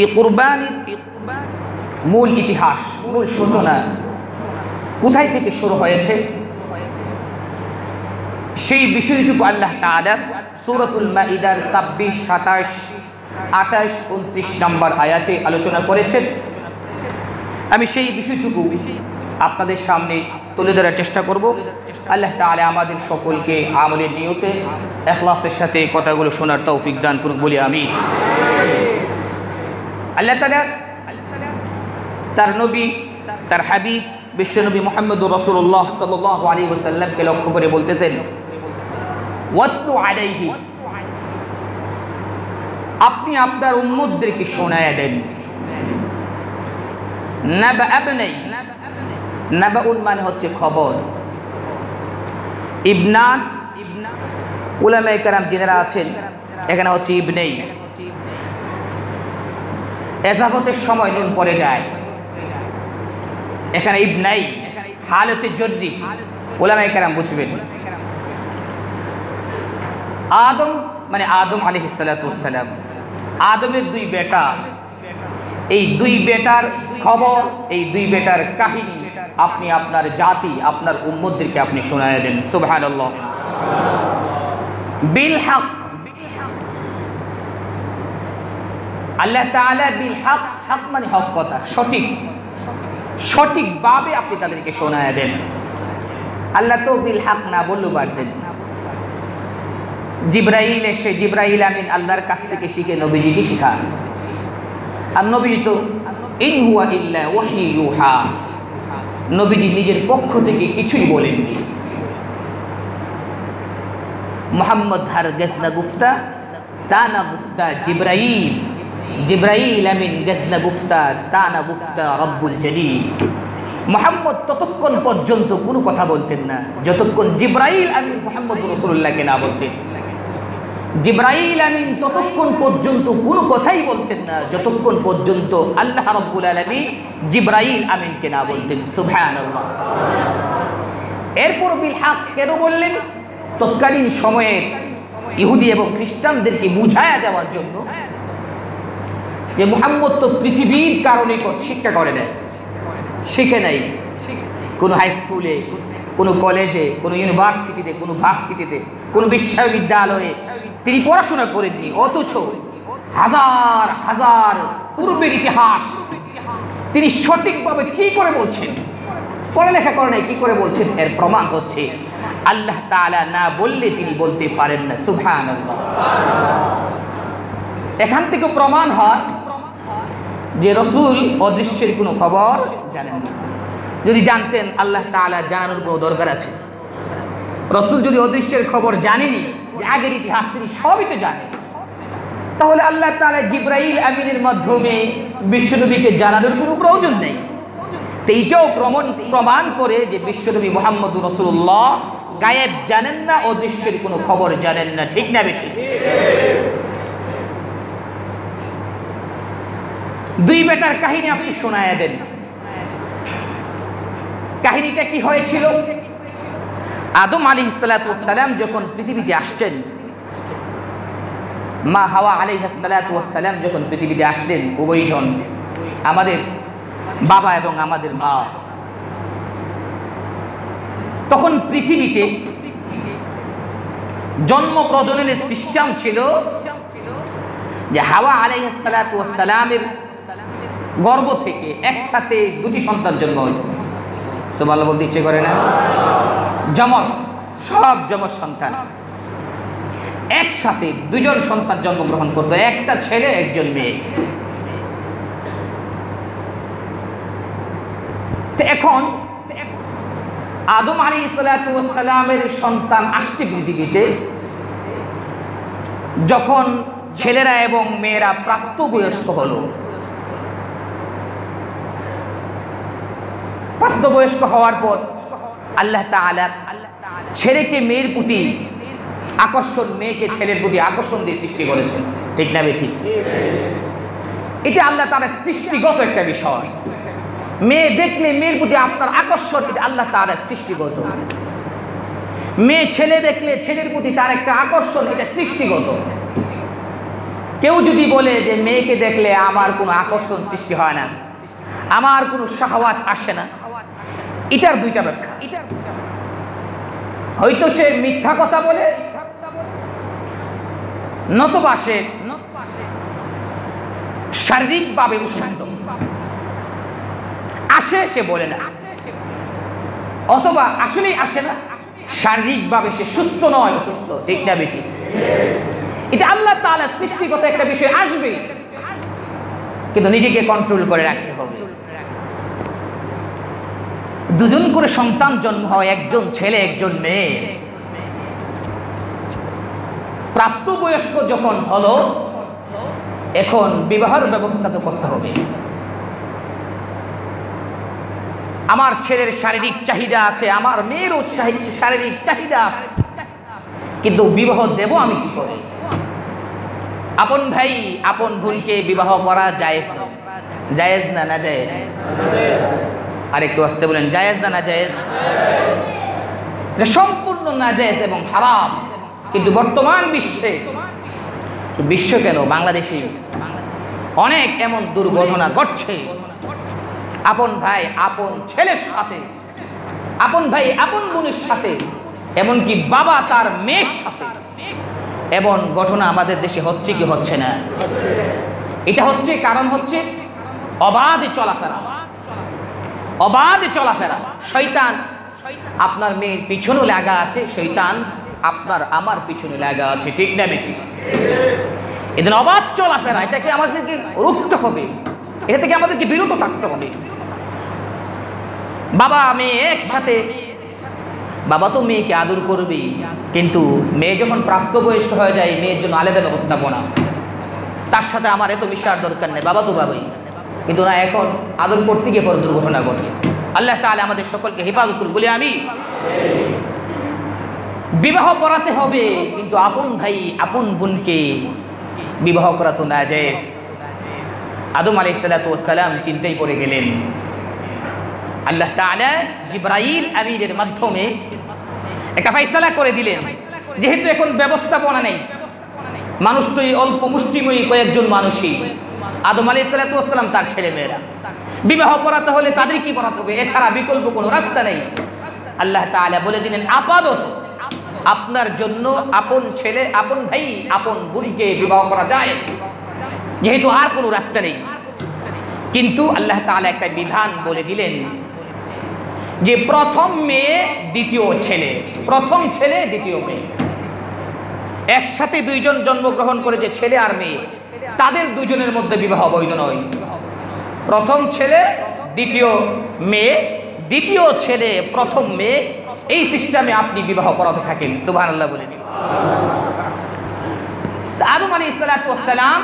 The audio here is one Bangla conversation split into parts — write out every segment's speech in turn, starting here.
এই কুরবানির মূল ইতিহাস, মূল সূচনা কোথায় থেকে শুরু হয়েছে সেই বিষয়টুকু আল্লাহ তাআলা সূরাতুল মাইদার 26, 27, 28, 29 নম্বর আয়াতে আলোচনা করেছেন। আমি সেই বিষয়টুকু আপনাদের সামনে তুলে ধরার চেষ্টা করব। আল্লাহ তাআলা আমাদের সকলকে আমলের নিয়তে ইখলাসের সাথে কথাগুলো শোনার তৌফিক দান করুন, বলি আমিন। আল্লাহ তাআলা তার নবী, তার হাবিব বিশ্বনবী মুহাম্মদুর রাসূলুল্লাহ সাল্লাল্লাহু আলাইহি ওয়াসাল্লামকে লক্ষ্য করে বলতেছেন, ওয়াতলু আলাইহি, আপনি আপনার উম্মতদেরকে শোনায়া দেন। নাবাআবনাই, নাবাউন মানে হচ্ছে খবর। ইবনান, উলামায়ে কেরাম যিনারা আছেন এখানে হচ্ছে ইবনাই, এজাবতের সময় নুন পড়ে যায়, এখানে ইবনাই হালতে জররি, উলামায়ে কেরাম বুঝবেন। আদম মানে আদম আলাইহিস সালাতু ওয়াস সালাম, আদমের দুই বেটা, এই দুই বেটার খবর, এই দুই বেটার কাহিনী আপনি আপনার জাতি, আপনার উম্মতদেরকে আপনি শোনায়া দেন। সুবহানাল্লাহ। বিল হক, আল্লাহ তাআলা বিল হক, হক মানে হক কথা, সঠিক, সঠিকভাবে আপনি তাদেরকে শোনায়া দেন। আল্লাহ তো বিল হক না বললেও পারতেন। জিবরাইল এসে, জিবরাইল আমিন আল্লাহর কাছ থেকে শিখে নবীজিকে শিখান। আর নবীজি তো ইন হুয়া ইল্লা ওয়াহয়ু ইউহা, নবীজি নিজের পক্ষ থেকে কিছুই বলেননি। মুহাম্মদ হারগিজ না গুফতা, তা না গুফতা জিবরাইল, জিবরাইল আমিন গজ না গুফতা, তা না গুফতা রব্বুল জলিল। মুহাম্মদ ততক্ষণ পর্যন্ত কোনো কথা বলতেন না যতক্ষণ জিবরাইল আমিন মুহাম্মদ রাসূলুল্লাহকে না বলতেন। জিবরাইল আমিন ততক্ষণ পর্যন্ত কোনো কথাই বলতেন না যতক্ষণ পর্যন্ত আল্লাহ রাব্বুল আলামিন জিবরাইল আমিনকে না বলতেন। সুবহানাল্লাহ। এরপর বিল হক কেন বললেন? তৎকালীন সময়ের ইহুদি এবং খ্রিস্টানদেরকে বুঝায়া দেওয়ার জন্য যে মুহাম্মদ তো পৃথিবীর কারণে শিক্ষা করে নেয়, শিখে নাই কোনো হাই স্কুলে, কোনো কলেজে, কোনো ইউনিভার্সিটিতে, কোনো ভার্সিটিতে, কোনো বিশ্ববিদ্যালয়ে তিনি পড়াশোনা করেননি। অথচ হাজার হাজার পূর্বের ইতিহাস তিনি সঠিকভাবে কি করে বলছেন, পড়ালেখা করে নাই, কি করে বলছেন? এর প্রমাণ হচ্ছে আল্লাহ তাআলা না বললে তিনি বলতে পারেন না। সুবহানাল্লাহ। এখান থেকে প্রমাণ হয় যে রাসূল অদৃশ্যের কোনো খবর জানেন না। যদি জানতেন আল্লাহ তাআলা জানানোর কোনো দরকার আছে? রাসূল যদি অদৃশ্যের খবর জানেনি, যে আগের ইতিহাস তিনি সবই তো জানেন, তাহলে আল্লাহ তাআলা জিবরাইল আমিনের মাধ্যমে বিশ্বনবীকে জানানোর কোনো প্রয়োজন নেই। তো এইটাও প্রমাণ করে যে বিশ্বনবী মুহাম্মদুর রাসূলুল্লাহ গায়েব জানেন না, অদৃশ্যের কোনো খবর জানেন না। ঠিক না বেঠিক? দুই বেটার কাহিনী আপনি শোনায়া দেন। কাহিনীটা কি হয়েছিল? আদম আলাইহিস সালাতু ওয়াস সালাম যখন পৃথিবীতে আসছেন, মা হাওয়া আলাইহিস সালাতু ওয়াস সালাম যখন পৃথিবীতে আসলেন, উভয়জন আমাদের বাবা এবং আমাদের মা, তখন পৃথিবীতে জন্ম প্রজননের সিস্টেম ছিল যে হাওয়া আলাইহিস সালাতু ওয়াস সালামের গর্ভ থেকে একসাথে দুটি সন্তান জন্ম হতো। সুবহানাল্লাহ বলতে ইচ্ছে করে না? যমজ, সব যমজ সন্তান একসাথে দুজন সন্তান জন্মগ্রহণ করতো, একটা ছেলে একজন মেয়ে। তো এখন আদম আলাইহিস সালাতু ওয়াস সালামের সন্তান আসছে পৃথিবীতে, যখন ছেলেরা এবং মেয়েরা প্রাপ্তবয়স্ক হলো, প্রাপ্তবয়স্ক হওয়ার পর আল্লাহ তাআলা ছেলেকে মেয়ের প্রতি আকর্ষণ, মেয়েকে ছেলের প্রতি আকর্ষণ দিয়ে সৃষ্টি করেছেন। ঠিক না বেঠিক? এটা আল্লাহ তাআলার সৃষ্টিগত একটা বিষয়। মেয়ে দেখলে মেয়ের প্রতি আপনার আকর্ষণ, এটা আল্লাহ তাআলার সৃষ্টিগত। মেয়ে ছেলে দেখলে ছেলের প্রতি তার একটা আকর্ষণ, এটা সৃষ্টিগত। কেউ যদি বলে যে মেয়েকে দেখলে আমার কোনো আকর্ষণ সৃষ্টি হয় না, আমার কোনো শাহওয়াত আসে না, এটার দুইটা ব্যাখ্যা। হয়তো সে মিথ্যা কথা বলে, নতুবা সে শারীরিকভাবে অসুস্থ, আসে সে বলে না, অথবা আসলেই আসে না, শারীরিকভাবে সে সুস্থ নয়, অসুস্থ। ঠিক না বেঠিক? এটা আল্লাহ তাআলার সৃষ্টিগত একটা বিষয়, আসবে, কিন্তু নিজেকে কন্ট্রোল করে রাখতে হবে। দুজন করে সন্তান জন্ম হয়, একজন ছেলে একজন মেয়ে। প্রাপ্তবয়স্ক যখন হলো, এখন বিবাহের ব্যবস্থা তো করতে হবে। আমার ছেলের শারীরিক চাহিদা আছে, আমার মেয়েরও শারীরিক চাহিদা আছে, কিন্তু বিবাহ দেব আমি কি করে? আপন ভাই আপন বোনকে বিবাহ করা জায়েজ না? জায়েজ না না জায়েজ? আরেকটু আসতে বলেন, জায়েজ না না জায়েজ? এটা সম্পূর্ণ নাজায়েজ এবং হারাম। কিন্তু বর্তমান বিশ্ব কেন, বাংলাদেশে অনেক এমন দুর্ঘটনা ঘটছে, আপন ভাই আপন ছেলের সাথে, আপন ভাই আপন বোনের সাথে, এমনকি বাবা তার মেয়ের সাথে। এমন ঘটনা আমাদের দেশে হচ্ছে কি হচ্ছে না? এটা হচ্ছে, কারণ হচ্ছে অবাধে চলাফেরা, অবাধে চলাফেরা। শয়তান আপনার মেয়ের পিছনে লাগা আছে, শয়তান আপনার আমার পিছনে লাগা আছে। ঠিক না বেঠিক? এদিন অবাধ চলাফেরা, এটাকে আমাদেরকে রুখতে হবে, এটা থেকে আমাদেরকে বিরত থাকতে হবে। বাবা মেয়ে একসাথে, বাবা তো মেয়েকে আদর করবেই, কিন্তু মেয়ে যখন প্রাপ্তবয়স্ক হয়ে যায়, মেয়ের জন্য আলাদা ব্যবস্থাপনা, তার সাথে আমার এত মিশার দরকার নেই, বাবা তো বাবাই। কিন্তু না, এখন আদর করতে গিয়ে বড় দুর্ঘটনা ঘটে। আল্লাহ তাআলা আমাদের সকলকে হেফাজত করুন বলে আমি। বিবাহ করাতে হবে, কিন্তু আপন ভাই আপন বোনকে বিবাহ করা তো নাজায়েজ। আদম আলাইহিস সালাতু ওয়াস সালাম চিন্তায় পড়ে গেলেন। আল্লাহ তাআলা জিবরাইল আমিনের মাধ্যমে একটা ফয়সালা করে দিলেন, যেহেতু এখন ব্যবস্থাপনা নেই, মানুষ তো এই অল্প মুষ্টিময়ী কয়েকজন মানুষই, আদম আলাইহিস সালাতু ওয়াস সালাম তার ছেলে মেয়েরা, বিবাহ করাতে হলে তাদের কি করাতে হবে, এছাড়া বিকল্প কোনো রাস্তা নেই। আল্লাহ তাআলা বলে দিলেন, আপাতত আপনার জন্য আপন ছেলে আপন ভাই আপন বোনকে বিবাহ করা যায়, যেহেতু আর কোনো রাস্তা নেই। কিন্তু আল্লাহ তাআলা একটা বিধান বলে দিলেন যে প্রথম মেয়ে দ্বিতীয় ছেলে, প্রথম ছেলে দ্বিতীয় মেয়ে, একসাথে দুইজন জন্মগ্রহণ করেছে ছেলে আর মেয়ে, তাদের দুজনের মধ্যে বিবাহ বৈধ নয়। প্রথম ছেলে দ্বিতীয় মেয়ে, দ্বিতীয় ছেলে প্রথম মেয়ে, এই সিস্টেমে আপনি বিবাহ করাতে থাকেন। সুবহানাল্লাহ বলেন। আদম আলাইহিস সালাতু ওয়াস সালাম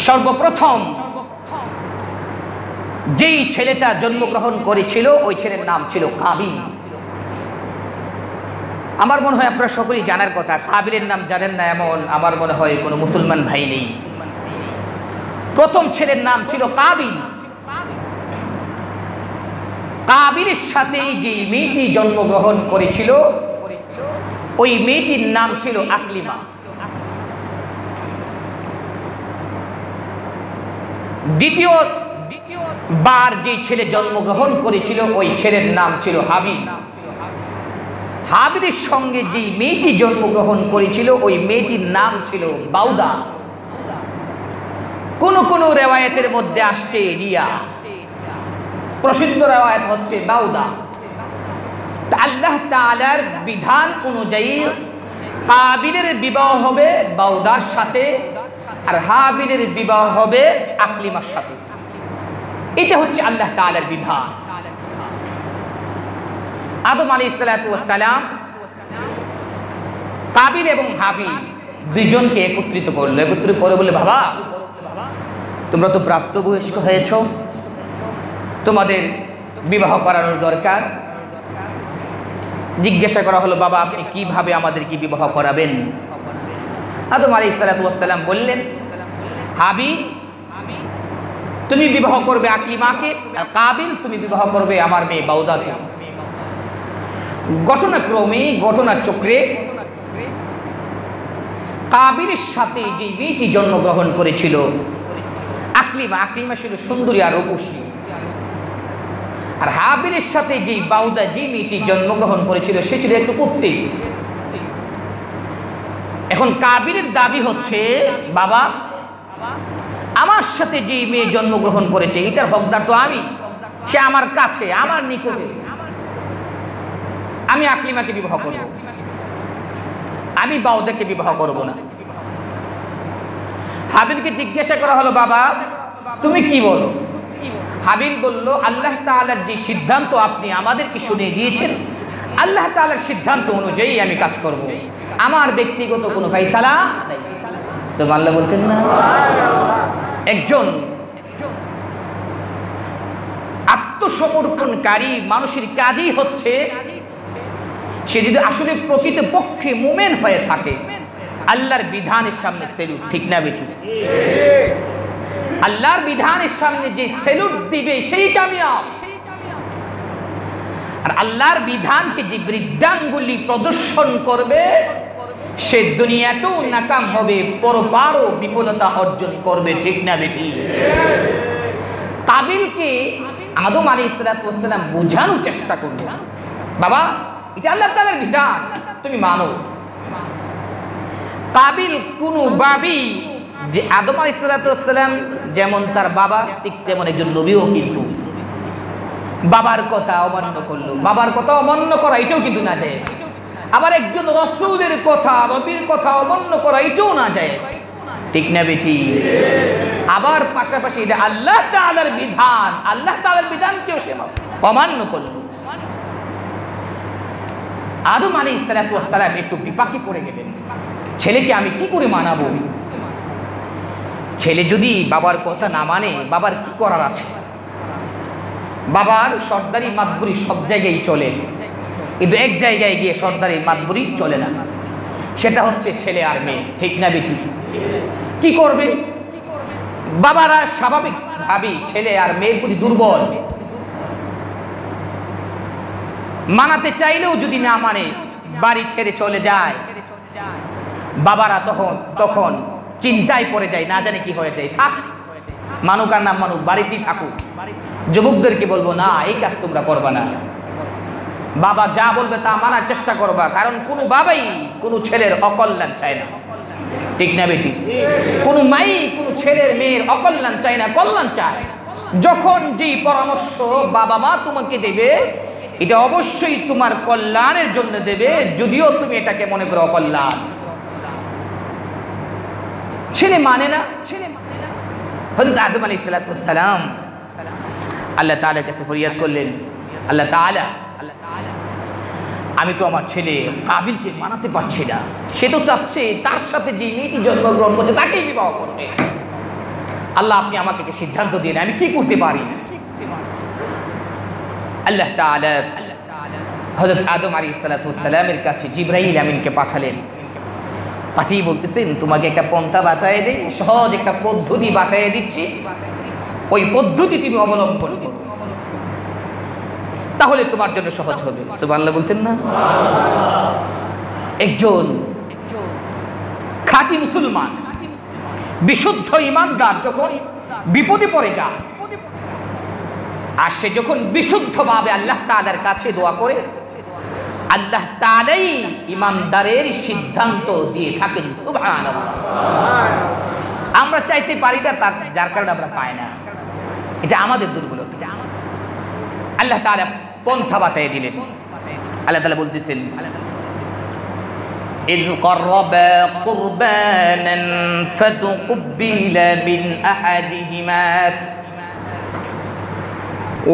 সর্বপ্রথম যেই ছেলেটা জন্মগ্রহণ করেছিল, ওই ছেলের নাম ছিল কাবিল। আমার মনে হয় আপনারা সকলেই জানার কথা, কাবিলের নাম জানেন না এমন আমার মনে হয় কোনো মুসলমান ভাই নেই। প্রথম ছেলের নাম ছিল কাবিল। কাবিলের সাথে যে মেয়েটি জন্মগ্রহণ করেছিল, ওই মেয়েটির নাম ছিল আকলিমা। দ্বিতীয় বার যে ছেলে জন্মগ্রহণ করেছিল, ওই ছেলের নাম ছিল হাবিল। হাবিলের সঙ্গে যে মেয়েটি জন্মগ্রহণ করেছিল, ওই মেয়েটির নাম ছিল বাউদা। কোন কোন রিওয়ায়াতের মধ্যে আসছে রিয়া, প্রসিদ্ধ রিওয়ায়াত হচ্ছে বাউদা। আল্লাহ তাআলার বিধান অনুযায়ী কাবিলের বিবাহ হবে বাউদার সাথে, আর হাবিলের বিবাহ হবে আকলিমার সাথে। এটা হচ্ছে আল্লাহ তাআলার বিধান। আদম আলাইহিস সালাতু ওয়াস সালাম কাবিল এবং হাবিল দুইজনকে একত্রিত করলো, একত্রিত করে বলে, বাবা তোমরা তো প্রাপ্তবয়স্ক হয়েছ, তোমাদের বিবাহ করানোর দরকার। জিজ্ঞাসা করা হলো, বাবা আপনি কিভাবে আমাদেরকে বিবাহ করাবেন? আদম আলাইহিস সালাতু ওয়াস সালাম বললেন, হাবিল তুমি বিবাহ করবে আকলিমাকে, আর কাবিল তুমি বিবাহ করবে আমার মেয়ে বাউদাকে। ঘটনাক্রমে ঘটনা চক্রে কাবিলের সাথে যে মেয়েটি জন্মগ্রহণ করেছিল আকলিমা ছিল সুন্দরী আর রূপসী, আর হাবিলের সাথে যে বাউদা যে মেয়েটি জন্মগ্রহণ করেছিল সে ছিল একটু কুৎসি। এখন কাবিলের দাবি হচ্ছে, বাবা আমার সাথে যে মেয়ে জন্মগ্রহণ করেছে এটার হকদার তো আমি, সে আমার কাছে, আমার নিকটে, আমি আকলিমাকে বিবাহ করব, আমি বাউদাকে বিবাহ করব না। হাবিলকে জিজ্ঞাসা করা হলো, বাবা তুমি কি বলো? হাবিল বলল, আল্লাহ তাআলার যে সিদ্ধান্ত আপনি আমাদেরকে শুনিয়ে দিয়েছেন, আল্লাহ তাআলার সিদ্ধান্ত অনুযায়ী আমি কাজ করব, আমার ব্যক্তিগত কোনো ফায়সালা নাই। সুবহানাল্লাহ বলতেন না? একজন আত্মসমর্পণকারী মানুষের কাজই হচ্ছে সে যদি আসলে প্রকৃতপক্ষে মুমিন হয়ে থাকে, আল্লাহর বিধানের সামনে সেলুট, ঠিক না বেঠিক? আল্লাহর বিধানের সামনে যে সেলুট দিবে সেই কামিয়াব। আর আল্লাহর বিধানকে যে বৃদ্ধাঙ্গুলি প্রদর্শন করবে সে দুনিয়াতেও নাকাম হবে, পরপারও বিফলতা অর্জন করবে, ঠিক না বেঠিক? কাবিলকে আদম আলাইহিস সালাম বোঝানোর চেষ্টা করল, বাবা এটা আল্লাহ তাআলার বিধান, তুমি মানো। কাবিল কোনোভাবেই, যে আদম আলাইহিস সালাম যেমন তার বাবা, ঠিক তেমন একজন নবীও কিন্তু বাবার কথা অমান্য করলো। বাবার কথা অমান্য করা এটাও কিন্তু না জায়েজ। আবার একজন রাসূলের কথা, নবীর কথা অমান্য করা এটাও না জায়েজ, ঠিক না বেটি? আবার পাশাপাশি এটা আল্লাহ তাআলার বিধান, আল্লাহ তাআলার বিধানকেও সে অমান্য করলো। আদম আলাইহিস সালাম একটু বিপাকে পড়ে গেলেন, ছেলেকে আমি কি করে মানাবো? ছেলে যদি বাবার কথা না মানে বাবার কি করার আছে? বাবার সর্দারি মাতবুরি সব জায়গায় চলে, কিন্তু এক জায়গায় গিয়ে সর্দারি মাতবুরি চলে না, সেটা হচ্ছে ছেলে আর মেয়ে, ঠিক না বেটি? কি করবে? বাবারা স্বাভাবিক ভাবে ছেলে আর মেয়ের প্রতি দুর্বল, মানাতে চাইলেও যদি না মানে বাড়ি ছেড়ে চলে যায়, বাবারা তখন চিন্তায় পড়ে যায়, না জানে কি হয়ে যায়। থাক, মানুক আর না মানুক, বাড়িতেই থাকুক। যুবকদেরকে বলবো, না এই কাজ তোমরা করবা না, বাবা যা বলবে তা মানার চেষ্টা করবা, কারণ কোনো বাবাই কোনো ছেলের অকল্যাণ চায় না, ঠিক না বেটি? কোনো মাই কোনো ছেলের মেয়ের অকল্যাণ চায় না, কল্যাণ চায়। যখন যেই পরামর্শ বাবা মা তোমাকে দেবে এটা অবশ্যই তোমার কল্যাণের জন্য দেবে, যদিও তুমি এটাকে মনে করো অকল্যাণ। ছেলে মানে না। হযরত আদম আলাইহিস সালাম আল্লাহ তাআলার কাছে ফরিয়াদ করলেন, আল্লাহ তাআলা আমি তো আমার ছেলে কাবিলকে মানাতে পারছি না, সে তো চাচ্ছে তার সাথে যে মেয়েটি জন্মগ্রহণ করছে তাকেই বিবাহ করবে। আল্লাহ আপনি আমাকে একটা সিদ্ধান্ত দিন, আমি কি করতে পারি? আল্লাহ তাআলা হযরত আদম আলাইহিস সালামের কাছে জিবরাইল আমিনকে পাঠালেন। পাঠিয়ে বলতেছেন, তোমাকে একটা পন্থা বাতায়ে দেই, সহজ একটা পদ্ধতি বাতায়ে দিচ্ছি, ওই পদ্ধতি তুমি অবলম্বন করো, তাহলে তোমার জন্য সহজ হবে। সুবহানাল্লাহ বলতেন না? একজন খাঁটি মুসলমান, বিশুদ্ধ ঈমানদার যখন বিপদে পড়ে যায়, আর সে যখন বিশুদ্ধভাবে আল্লাহ তাআলার কাছে দোয়া করে, আল্লাহ তাআলাই ঈমানদারের সিদ্ধান্ত দিয়ে থাকেন। সুবহানাল্লাহ। আমরা চাইতে পারি না, যার কারণে আমরা পাই না, এটা আমাদের দুর্বলতা। আল্লাহ তাআলা পন্থা বাতায়ে দিলেন। আল্লাহ তাআলা বলতেছেন, إذ قربا قربانا فتقبل من أحدهما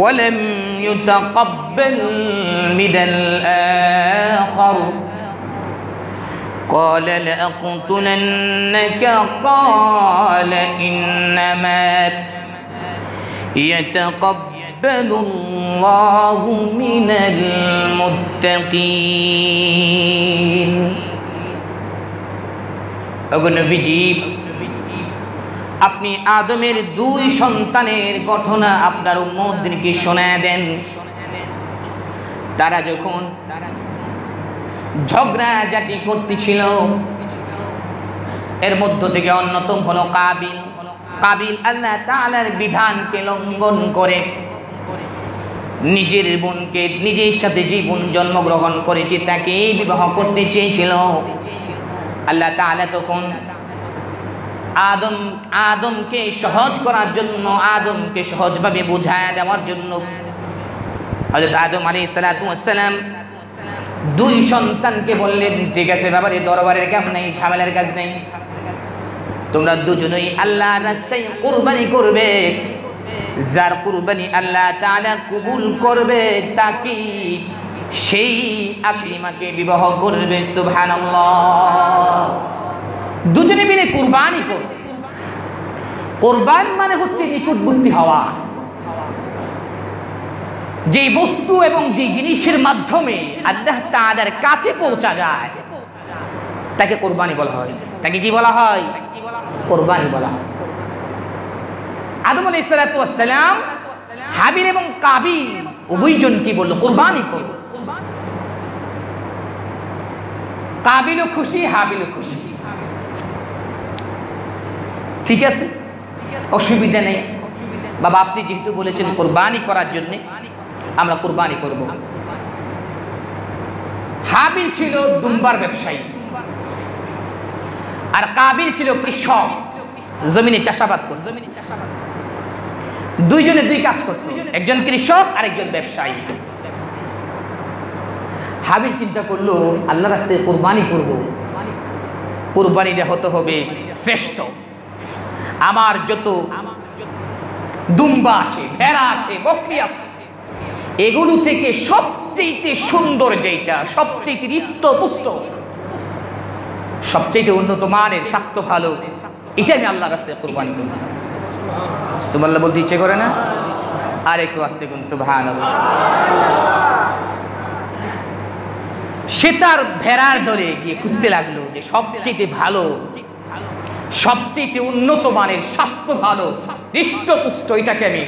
ولم يتقبل من الآخر قال لأقتلنك قال إنما يتقبل الله من المتقين. আপনি আদমের দুই সন্তানের ঘটনা আপনার উম্মতদেরকে শোনায় দেন। তারা যখন ঝগড়াঝাটি করতেছিল, এর মধ্য থেকে অন্যতম হলো কাবিল। কাবিল আল্লাহ তাআলার বিধানকে লঙ্ঘন করে নিজের বোনকে, নিজের সাথে যে বোন জন্মগ্রহণ করেছে তাকে বিবাহ করতে চেয়েছিল। আল্লাহ তাআলা তখন আদমকে সহজ করার জন্য, আদমকে সহজভাবে বুঝায়া দেওয়ার জন্য হযরত আদম আলাইহিস সালাতু ওয়াস সালাম দুই সন্তানকে বললেন, ঠিক আছে বাবারে, দরবারের কাম নাই, ঝামেলার কাজ নেই, তোমরা দুজনেই আল্লাহর রাস্তায় কুরবানি করবে। যার কুরবানি আল্লাহ তাআলা কবুল করবে তাকে, সেই আকলিমাকে বিবাহ করবে। সুবহানাল্লাহ। দুজনে মিলে কুরবানি করবে। কুরবান মানে হচ্ছে নিকটবর্তী হওয়া। যে বস্তু এবং যে জিনিসের মাধ্যমে আল্লাহ তাআলার কাছে পৌঁছা যায় তাকে কুরবানি বলা হয়। তাকে কি বলা হয়? কুরবানি বলা হয়। আদম আলাইহিস সালাতু ওয়াস সালাম হাবিল এবং কাবিল উভয়জন কি বলল? কুরবানি করব। কাবিলও খুশি, হাবিলও খুশি। ঠিক আছে, অসুবিধা নেই বাবা, আপনি যেহেতু বলেছেন কুরবানি করার জন্য, আমরা কুরবানি করব। হাবিল ছিল দুম্বার ব্যবসায়ী আর কাবিল ছিল কৃষক, জমিনে চাষাবাদ করত। দুইজনে দুই কাজ করত, একজন কৃষক আর একজন ব্যবসায়ী। হাবিল চিন্তা করলো আল্লাহর রাস্তায় কুরবানি করব, কুরবানিটা হতে হবে শ্রেষ্ঠ। আমার যত দুম্বা আছে, ভেড়া আছে, বকরি আছে, এগুলো থেকে সবচেয়ে সুন্দর যেটা, সবচেয়ে হৃষ্টপুষ্ট, সবচেয়ে উন্নত মানের, স্বাস্থ্য ভালো, এটা আমি আল্লাহর রাস্তায় কুরবানি করব। সুবহানাল্লাহ বলতে ইচ্ছে করে না? আর একটু আস্তে করুন সুবহানাল্লাহ। সে তার ভেড়ার দলে গিয়ে খুঁজতে লাগলো যে সবচেয়ে ভালো, সবচেয়ে উন্নত মানের, স্বাস্থ্য ভালো, হৃষ্টপুষ্ট, এটাকে আমি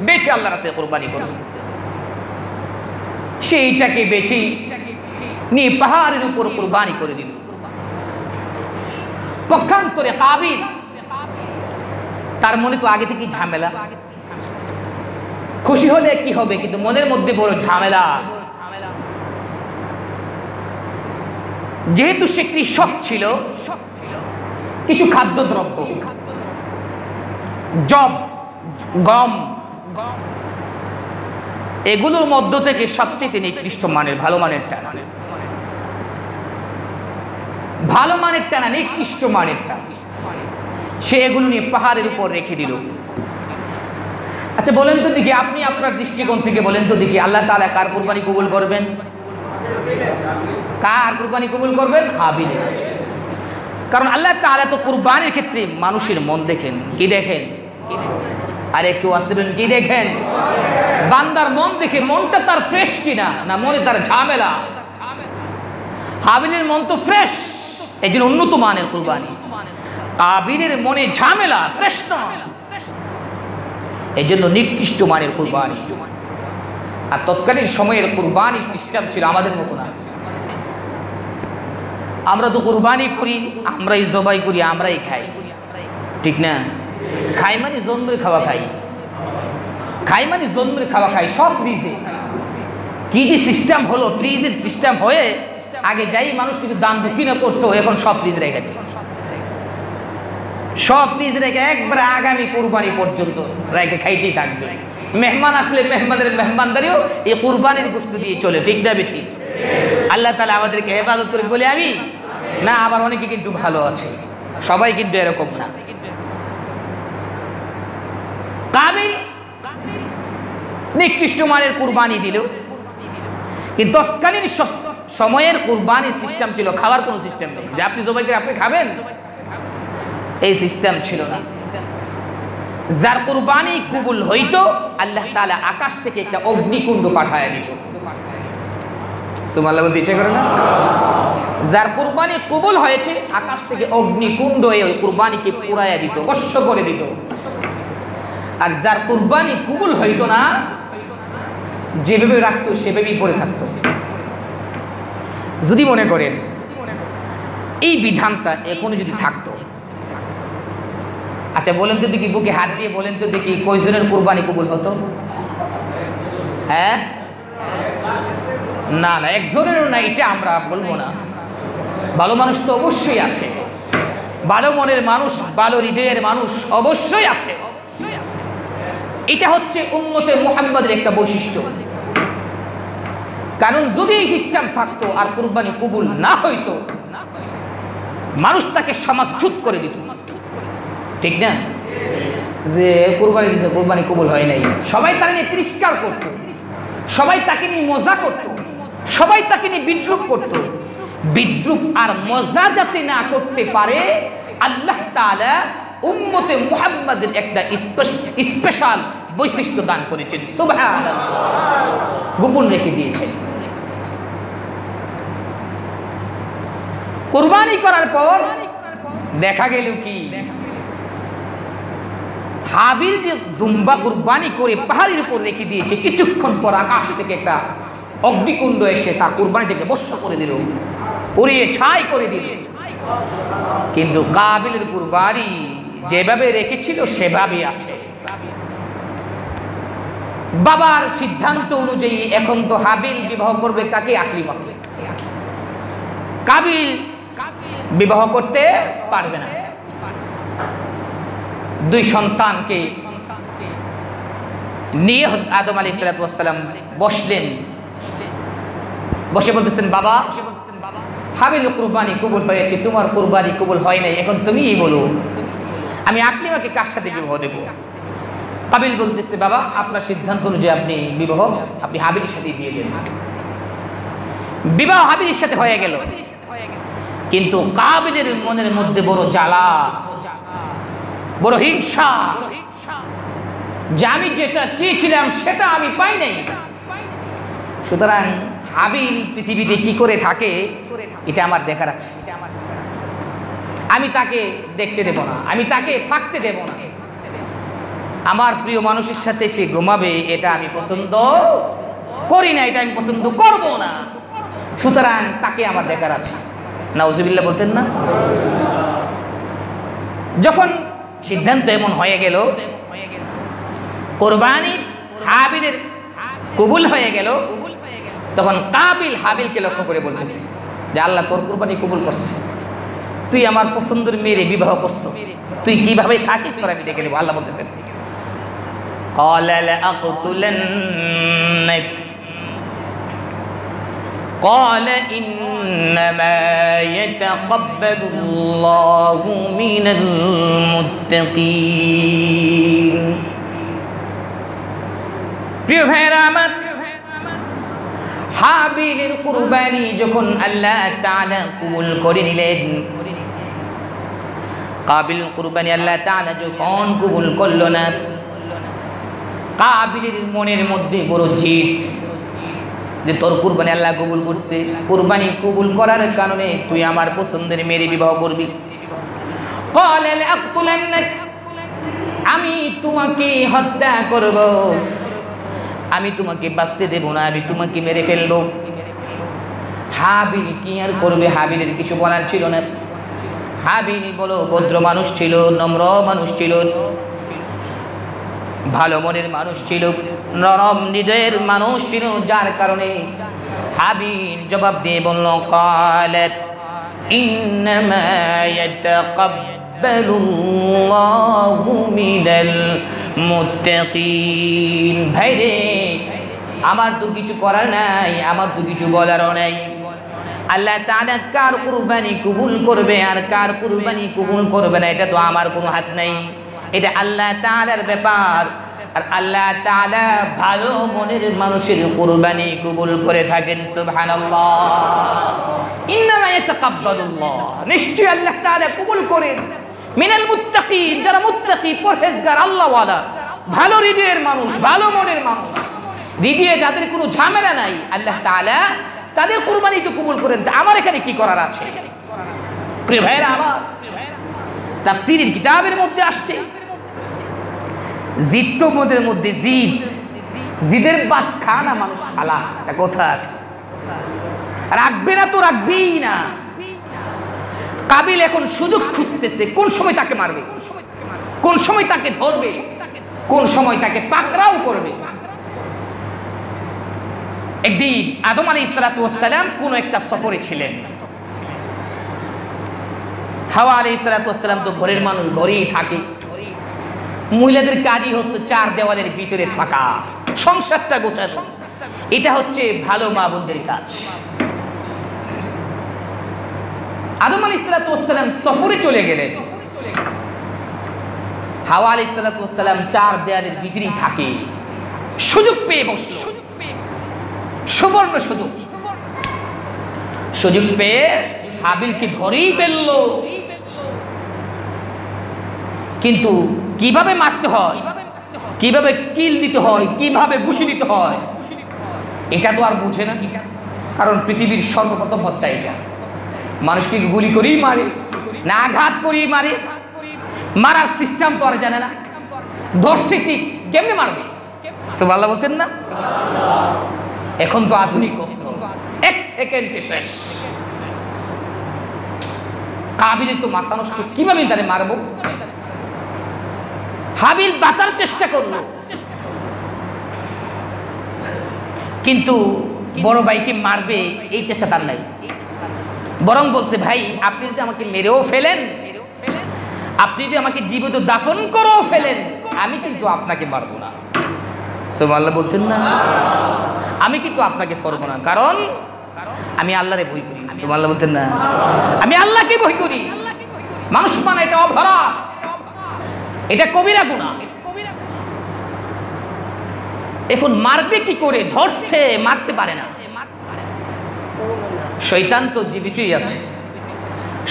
বেছে আল্লাহর রাস্তায় কুরবানি করব। সে এইটাকে বেছে নিয়ে পাহাড়ের উপর কুরবানি করে দিল। পক্ষান্তরে কাবিল, তার মনে তো আগে থেকে ঝামেলা, খুশি হলে কি হবে, কিন্তু মনের মধ্যে বড় ঝামেলা। যেহেতু সে কৃষক ছিল, কিছু খাদ্যদ্রব্য, জব, গম, এগুলোর মধ্য থেকে সবচেয়ে নিকৃষ্ট মানের, ভালো মানেরটা না, ভালো মানেরটা না, নিকৃষ্ট মানেরটা সে এগুলো নিয়ে পাহাড়ের উপর রেখে দিল। আচ্ছা বলেন তো দেখি, আপনি আপনার দৃষ্টিকোণ থেকে বলেন তো দেখি, আল্লাহ তাআলা কার কুরবানি কবুল করবেন? কার কুরবানি কবুল করবেন? হাবিলের। কারণ আল্লাহ তাআলা তো কুরবানির ক্ষেত্রে মানুষের মন দেখেন। কি দেখেন? আর একটু আসতে বলেন, কি দেখেন? বান্দার মন দেখে, মনটা তার ফ্রেশ কিনা, না মনে তার ঝামেলা। হাবিলের মন তো ফ্রেশ, এই জন্য উন্নত মানের কুরবানি। কাবিলের মনে ঝামেলা, ফ্রেশ না, এই জন্য নিকৃষ্ট মানের কুরবানি। আর তৎকালীন সময়ের কুরবানির সিস্টেম ছিল আমাদের মতো না। আমরা তো কুরবানি করি, আমরাই জবাই করি, আমরাই খাই, ঠিক না? খাই মানে জন্মের খাওয়া খাই, খাই মানে জন্মের খাওয়া খাই, সব ফ্রিজে। কি যে সিস্টেম হলো, ফ্রিজের সিস্টেম হয়ে আগে যাই মানুষ কিছু দান দক্ষিণা করতো, এখন সব ফ্রিজ রেখে দেয়, সব ফ্রিজ রেখে একবারে আগামী কুরবানি পর্যন্ত রেখে খাইতেই থাকবে। মেহমান আসলে মেহমানের মেহমানদারিও এই কুরবানির গোশত দিয়ে চলে, ঠিক না বেঠিক? আল্লাহ তাআলা আমাদেরকে হেফাজত করে বলে আমি না, আবার অনেকে কিন্তু ভালো আছে, সবাই কিন্তু এরকম না। কাবিল নিকৃষ্ট মানের কুরবানি দিল, কিন্তু তৎকালীন সময়ের কুরবানির সিস্টেম ছিল খাওয়ার কোনো সিস্টেম নেই, যে আপনি জবাই করে আপনি খাবেন, এই সিস্টেম ছিল না। যার কুরবানি কবুল হইতো, আল্লাহ তাআলা আকাশ থেকে একটা অগ্নিকুণ্ড পাঠায় দিত। সুবহানাল্লাহ বলতে ইচ্ছে করে না? যার কুরবানি কবুল হয়েছে, আকাশ থেকে অগ্নিকুণ্ড ওই কুরবানিকে পুড়াইয়া দিত, ভস্ম করে দিত। আর যার কুরবানি কবুল হইতো না, যেভাবে রাখতো সেভাবেই পড়ে থাকতো। যদি মনে করেন এই বিধানটা এখনো যদি থাকতো, আচ্ছা বলেন তো দেখি, বুকে হাত দিয়ে বলেন তো দেখি, কয়জনের কুরবানি কবুল হতো? হ্যাঁ, না না, একজনেরও না, এটা আমরা বলবো না। ভালো মানুষ তো অবশ্যই আছে, ভালো মনের মানুষ, ভালো হৃদয়ের মানুষ অবশ্যই আছে। এটা হচ্ছে উম্মতে মুহাম্মাদের একটা বৈশিষ্ট্য। কারণ যদি এই সিস্টেম থাকতো আর কুরবানি কবুল না হইতো, মানুষ তাকে সমাচ্ছুত করে দিত, ঠিক না? যে কুরবানি দিয়েছে, কুরবানি কবুল হয় নাই, সবাই তাকে নিয়ে তিরস্কার করত, সবাই তাকে নিয়ে মজা করত, সবাই তাকে নিয়ে বিদ্রুপ করত। বিদ্রুপ আর মজা যাতে না করতে পারে, আল্লাহ তাআলা উম্মতে মুহাম্মাদের একটা স্পেশাল বৈশিষ্ট্য দান করেছেন, সুবহানাল্লাহ, গোপন রেখে দিয়েছেন। কুরবানি করার পর দেখা গেল কি, হাবিল যে দুম্বা কুরবানি করে পাহাড়ের উপর রেখে দিয়েছে, কিছুক্ষণ পর আকাশ থেকে একটা অগ্নিকুণ্ড এসে তার কুরবানিটাকে বর্ষ করে দিল, পুড়িয়ে ছাই করে দিল। কিন্তু কাবিলের কুরবানি যেভাবে রেখেছিল সেভাবেই আছে। বাবার সিদ্ধান্ত অনুযায়ী এখন তো হাবিল বিবাহ করবে কাকে? আকলিমাকে। কাবিল বিবাহ করতে পারবে না। দুই সন্তানকে নিয়ে আদম আলাইহিস সালাম বসলেন, বসে বলতেছেন, বাবা, হাবিল কুরবানি কবুল হয়েছে, তোমার কুরবানি কবুল হয় নাই, এখন তুমিই বলো আমি আকলিমাকে কার সাথে বিবাহ দেব? কাবিল বলতেছে, বাবা, আপনার সিদ্ধান্ত অনুযায়ী আপনি বিবাহ আপনি হাবিলের সাথে দিয়ে দেন। বিবাহ হাবিলের সাথে হয়ে গেল। কিন্তু কাবিলের মনের মধ্যে বড় জ্বালা, বড় হিংসা, যে আমি যেটা চেয়েছিলাম সেটা আমি পাই নাই। সুতরাং হাবিল পৃথিবীতে কি করে থাকে এটা আমার দেখার আছে, আমি তাকে দেখতে দেব না, আমি তাকে থাকতে দেব না। আমার প্রিয় মানুষের সাথে সে ঘুমাবে, এটা আমি পছন্দ করি না, এটা আমি পছন্দ করব না। সুতরাং তাকে আমার দেখার আছে। নাউজুবিল্লাহ বলতেন না? যখন সিদ্ধান্ত এমন হয়ে গেল, কোরবানি হাবিলের কবুল হয়ে গেল, তখন কাবিল হাবিলকে লক্ষ্য করে বলতেছে যে আল্লাহ তোর কুরবানি কবুল করছে, তুই আমার পছন্দের মেয়েরে বিবাহ করছো, তুই কিভাবে থাকিস তোর আমি দেখে নেব। আল্লাহ বলতেছেন, قال لأقتلنك قال إنما يتقبل الله من المتقين। প্রিয় ভাইরা আমার, হাবিলের কুরবানি যখন আল্লাহ তাআলা কবুল করে নিলেন, কাবিল কুরবানি আল্লাহ তাআলা যখন কবুল করল না, কাবিলের মনের মধ্যে বড় জিদ যে তোর কুরবানি আল্লাহ কবুল করছে, কুরবানি কবুল করার কারণে তুই আমার পছন্দের মেয়ের বিবাহ করবি। قال لأقتلنك, আমি তোমাকে হত্যা করব, আমি তোমাকে বাঁচতে দেব না, আমি তোমাকে মেরে ফেলব। হাবিল কি আর করবে, হাবিলের কিছু বলার ছিল না। হাবিল বলো ভদ্র মানুষ ছিল, নম্র মানুষ ছিল, ভালো মনের মানুষ ছিল, নরম হৃদয়ের মানুষ ছিল, যার কারণে হাবিল জবাব দিয়ে বলল, قالت إنما يتقبل الله من المتقين। ভাই রে, আমার তো কিছু করার নাই, আমার তো কিছু বলারও নাই। আল্লাহ তাআলা কার কুরবানি কবুল করবে আর কার কুরবানি কবুল করবে না, এটা তো আমার কোনো হাত নাই, এটা আল্লাহ তাআলার ব্যাপার। আর আল্লাহ তাআলা ভালো মনের মানুষের কুরবানি কবুল করে থাকেন, সুবহানাল্লাহ। ইন্নামা ইয়াতাকাব্বালুল্লাহ, নিশ্চয়ই আল্লাহ তাআলা কবুল করেন মিনাল মুত্তাকিন, যারা মুত্তাকি, পরহেজগার, আল্লাহওয়ালা, ভালো হৃদয়ের মানুষ, ভালো মনের মানুষ, হৃদয়ে যাদের কোনো ঝামেলা নাই, আল্লাহ তাআলা তাদের কুরবানি তো কবুল করেন। আমার এখানে কি করার আছে? প্রিয় ভাইরা আমার, তাফসীরের কিতাবের মধ্যে আসছে, জিদ তো মদের মধ্যে জিদ, জিদের বাদ খানা মানুষ খালা, একটা কথা আছে, রাখবে না তো রাখবেই না। কাবিল এখন সুযোগ খুঁজতেছে কোন সময় তাকে মারবে, কোন সময় তাকে ধরবে, কোন সময় তাকে পাকড়াও করবে। একদিন আদম আলাইহিস সালাম কোন একটা সফরে ছিলেন। হাওয়া আলাইহিস সালাম তো ঘরের মানুষ, ঘরেই থাকে। মহিলাদের কাজই হচ্ছে চার দেওয়ালের ভিতরে থাকা, সংসারটা গোছানো। এটা হচ্ছে ভালো মা বোনদের কাজ। আদম আলাইহিস সালাম সফরে চলে গেলেন। হাওয়া আলাইহিস সালাম চার দেওয়ালের ভিতরেই থাকে। সুযোগ পেয়ে বসল, সুবর্ণ সুযোগ। সুযোগ পেয়ে হাবিলকে ধরেই ফেলল। কিন্তু কিভাবে মারতে হয়, কিভাবে কিল দিতে হয়, কিভাবে ঘুষি দিতে হয়, এটা তো আর বুঝে না। কারণ পৃথিবীর সর্বপ্রথম হত্যা এটা। মানুষকে গুলি করেই মারে না আঘাত করেই মারে, মারার সিস্টেম তো আর জানে না। ধরছে ঠিক কেমনে মারবে, সুবহানাল্লাহ বলতেন না? এখন তো আধুনিক অস্ত্র, এক সেকেন্ডে শেষ। কাবিলের তো মাথা নষ্ট, কিভাবে তারে মারবো? হাবিল বাঁচার চেষ্টা করলো, কিন্তু বড় ভাইকে মারবে এই চেষ্টা তার নাই। বরং বলছে, ভাই আপনি যদি আমাকে মেরেও ফেলেন, আপনি যদি আমাকে জীবিত দাফন করেও ফেলেন, আমি কিন্তু আপনাকে মারবো না। সুবহানাল্লাহ বলছেন না? আমি কিন্তু আপনাকে করবো না, কারণ আমি আল্লাহরে ভয় করি। সুবহানাল্লাহ বলতেন না? আমি আল্লাহকে ভয় করি। মানুষ মানে এটা অপরাধ, এটা কবিরা গুনাহ। এখন মারবে কি করে? ধরছে, মারতে পারে না। শয়তান তো জীবিতই আছে।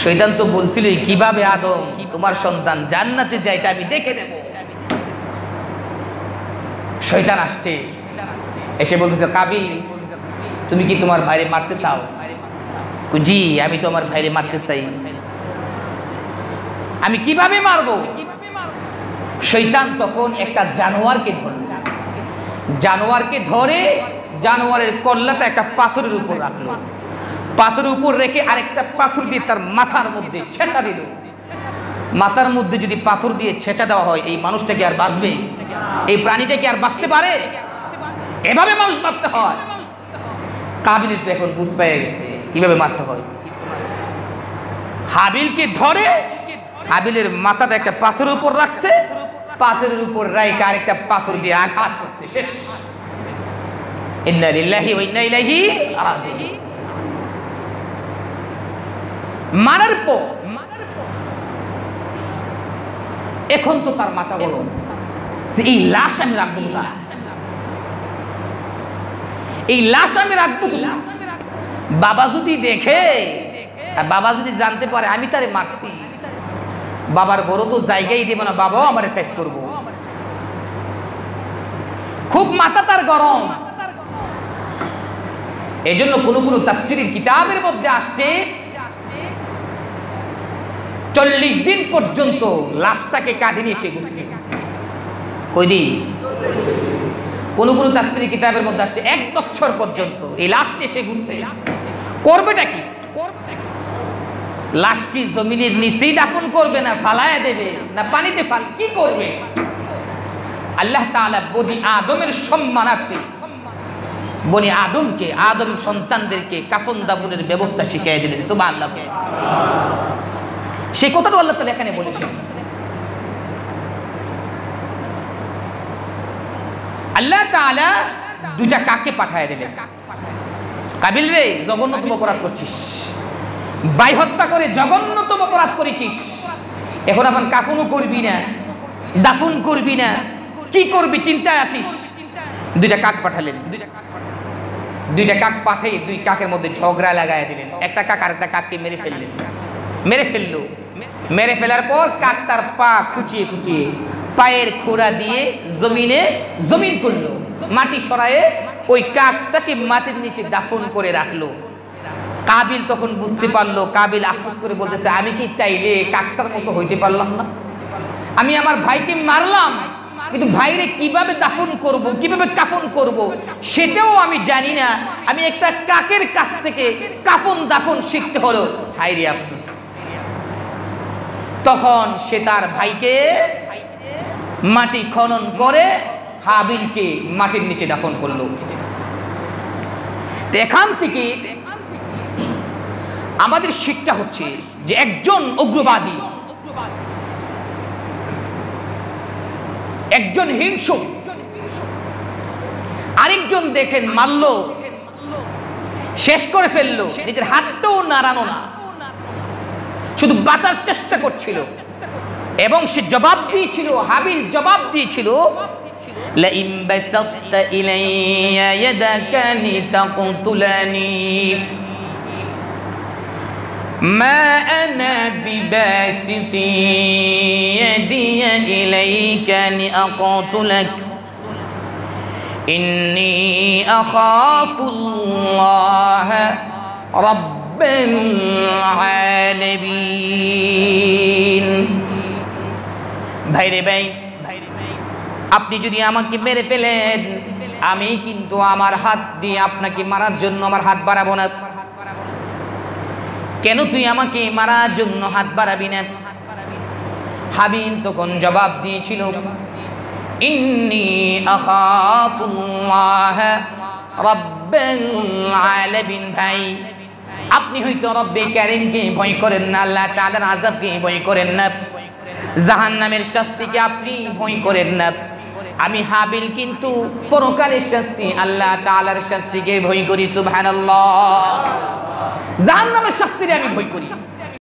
শয়তান তো বলছিল, কিভাবে আদম তোমার সন্তান জান্নাতে যায় এটা আমি দেখে দেব। শয়তান আসছে, এসে বলতেছে, কাবিল তুমি কি তোমার ভাইরে মারতে চাও? জি, আমি তো আমার ভাইরে মারতে চাই। আমি কিভাবে মারবো? শয়তান তখন একটা জানোয়ারকে ধরল। জানোয়ারকে ধরে জানোয়ারের কল্লাটা একটা পাথরের উপর রাখলো। পাথরের উপর রেখে আরেকটা পাথর দিয়ে তার মাথার মধ্যে ছেঁচা দিল। মাথার মধ্যে যদি পাথর দিয়ে ছেঁচা দেওয়া হয়, এই মানুষটা কি আর বাঁচবে? এই প্রাণীটা কি আর বাঁচতে পারে? এভাবে মানুষ মারতে হয়। কাবিলের তো এখন বুঝ পেয়ে গেছে কিভাবে মারতে হয়। হাবিলকে ধরে হাবিলের মাথাটা একটা পাথরের উপর রাখছে, পাথরের উপর রাইখে আরেকটা পাথর দিয়ে আঘাত করছে। শেষ। ইন্না লিল্লাহি ওয়া ইন্না ইলাইহি রাজিউন। মারার পর এখন তো তার মাথা বলো যে এই লাশ আমি রাখবো না, এই লাশ আমি রাখবো না। বাবা যদি দেখে আর বাবা যদি জানতে পারে আমি তারে মারছি, বাবার বড় তো জায়গায় দেব না, বাবাও আমারে সাইজ করবো। খুব মাথা তার গরম। এই জন্য কোনো কোনো তাফসীরের কিতাবের মধ্যে আসছে 40 দিন পর্যন্ত লাশটাকে কাঁধে নিয়ে সে ঘুরছে। কয়দিন? কোন কোন তাফসীরের কিতাবের মধ্যে আসছে 1 বছর পর্যন্ত এই লাশ নিয়ে সে ঘুরছে। করবেটা কি? লাশ কি জমিনের নিচেই দাফন করবে, না ফালায়া দেবে, না পানিতে কি করবে? আল্লাহ তাআলা বনি আদমের সম্মানার্থে বনি আদমকে, আদম সন্তানদেরকে কাফন দাফনের ব্যবস্থা শিখিয়ে দিলেন। সুবহানাল্লাহ। সেই কথাটা আল্লাহ তাআলা এখানে বলেছেন। আল্লাহ তাআলা দুইটা কাককে পাঠিয়ে দিলেন। কাবিল রে, জঘন্যতম অপরাধ করছিস, ভাই হত্যা করে জঘন্যতম অপরাধ করেছিস। এখন এখন কাফনও করবি না, দাফন করবি না, কি করবি চিন্তায় আছিস। দুইটা কাক পাঠালেন। দুইটা কাক পাঠিয়ে দুই কাকের মধ্যে ঝগড়া লাগায় দিলেন। একটা কাক আরেকটা কাককে মেরে ফেললেন। মেরে ফেলার পর কাক তার পা খুঁচিয়ে খুঁচিয়ে পায়ের খোঁড়া দিয়ে জমিন করলো, মাটি সরায়ে ওই কাকটাকে মাটির নিচে দাফন করে রাখলো। কাবিল তখন বুঝতে পারলো, কাবিল আফসোস করে বলতেছে, আমি কি তাইলে কাকটার মতো হইতে পারলাম না? আমি আমার ভাইকে মারলাম, কিন্তু ভাইরে কিভাবে দাফন করব, কিভাবে কাফন করব সেটাও আমি জানি না। আমি একটা কাকের কাছ থেকে কাফন দাফন শিখতে হলো। হায়রে আফসোস। তখন সে তার ভাইকে মাটি খনন করে হাবিলকে মাটির নিচে দাফন করলো। এখান থেকে আমাদের শিক্ষা হচ্ছে যে একজন উগ্রবাদী, একজন হিংসুক, আরেকজন দেখেন মারল, শেষ করে ফেললো, নিজের হাতটাও নাড়ানো না, শুধু বাঁচার চেষ্টা করছিল। এবং সে জবাব দিয়েছিল, হাবিল জবাব দিয়েছিল, লাইম বাসাতা ইলাইয়া ইয়াদাকা লিতাকতুলানি মা আনা বিবাসিতি ইয়াদিয়া ইলাইকা লিআকতুলাক ইন্নী আখাফুল্লাহ রাব্বাল আলামিন। ভাইরে ভাই, আপনি যদি আমাকে মেরে ফেলেন, আমি কিন্তু আমার হাত দিয়ে আপনাকে মারার জন্য আমার হাত বাড়াবো না। কেন তুই আমাকে মারার জন্য হাত বাড়াবি না? হাবিল তখন জবাব দিয়েছিল, ইন্নী আখাফুল্লাহ রাব্বাল আলামিন। ভাই, আপনি হয়তো রব্বে কারীমকে ভয় করেন না, আল্লাহ তাআলার আযাবকে ভয় করেন না, জাহান্নামের শাস্তিকে আপনি ভয় করেন না। আমি হাবিল কিন্তু পরকালের শাস্তি, আল্লাহ তাআলার শাস্তিকে ভয় করি। সুবহানাল্লাহ, জাহান্নামের শাস্তিকে আমি ভয় করি।